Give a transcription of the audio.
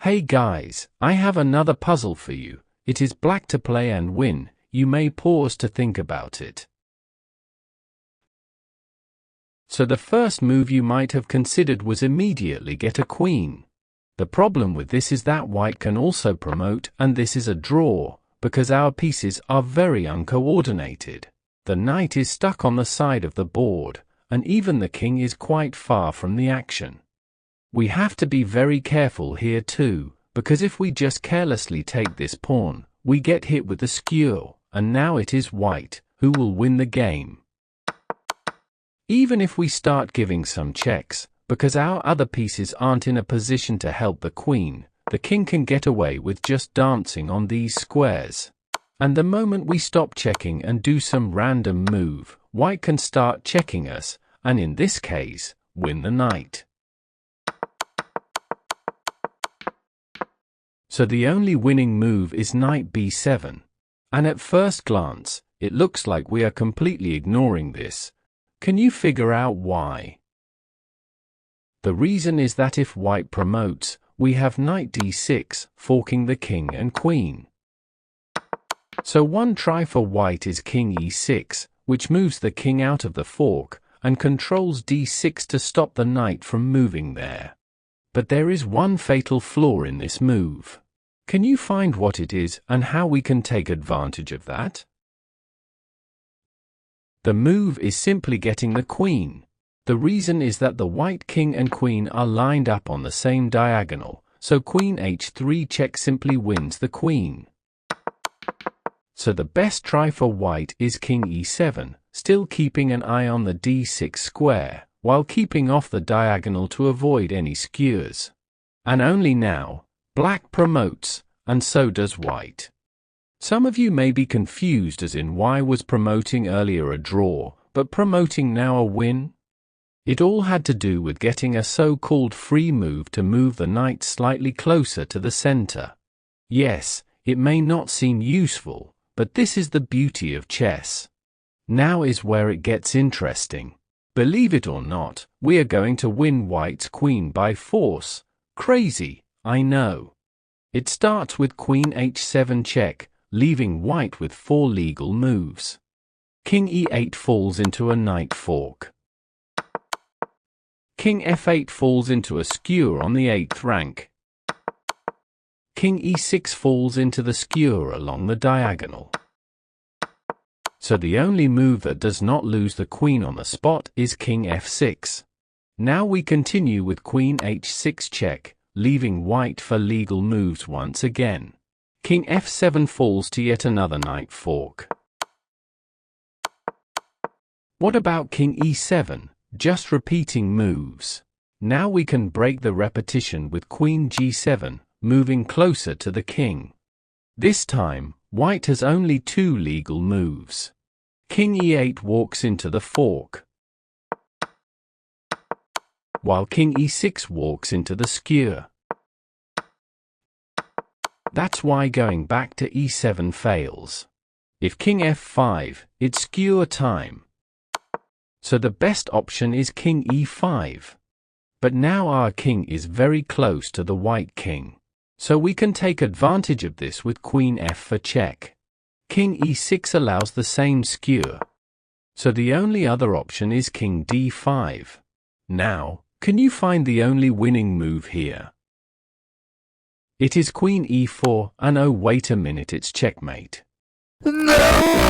Hey guys, I have another puzzle for you. It is black to play and win. You may pause to think about it. So the first move you might have considered was immediately get a queen. The problem with this is that white can also promote, and this is a draw, because our pieces are very uncoordinated. The knight is stuck on the side of the board, and even the king is quite far from the action. We have to be very careful here too, because if we just carelessly take this pawn, we get hit with the skewer, and now it is white who will win the game. Even if we start giving some checks, because our other pieces aren't in a position to help the queen, the king can get away with just dancing on these squares. And the moment we stop checking and do some random move, white can start checking us, and in this case, win the knight. So the only winning move is knight b7. And at first glance, it looks like we are completely ignoring this. Can you figure out why? The reason is that if white promotes, we have knight d6, forking the king and queen. So one try for white is king e6, which moves the king out of the fork, and controls d6 to stop the knight from moving there. But there is one fatal flaw in this move. Can you find what it is and how we can take advantage of that? The move is simply getting the queen. The reason is that the white king and queen are lined up on the same diagonal, so queen h3 check simply wins the queen. So the best try for white is king e7, still keeping an eye on the d6 square, while keeping off the diagonal to avoid any skewers. And only now, black promotes, and so does white. Some of you may be confused as in why was promoting earlier a draw, but promoting now a win? It all had to do with getting a so-called free move to move the knight slightly closer to the center. Yes, it may not seem useful, but this is the beauty of chess. Now is where it gets interesting. Believe it or not, we are going to win white's queen by force. Crazy, I know. It starts with queen h7 check, leaving white with 4 legal moves. King e8 falls into a knight fork. King f8 falls into a skewer on the 8th rank. King e6 falls into the skewer along the diagonal. So the only move that does not lose the queen on the spot is king f6. Now we continue with queen h6 check, leaving white for legal moves once again. King f7 falls to yet another knight fork. What about king e7? Just repeating moves. Now we can break the repetition with queen g7, moving closer to the king. This time, white has only 2 legal moves. King e8 walks into the fork, while king e6 walks into the skewer. That's why going back to e7 fails. If king f5, it's skewer time. So the best option is king e5. But now our king is very close to the white king. So we can take advantage of this with queen f for check. King e6 allows the same skewer. So the only other option is king d5. Now, can you find the only winning move here? It is queen e4, and oh wait a minute, it's checkmate. No!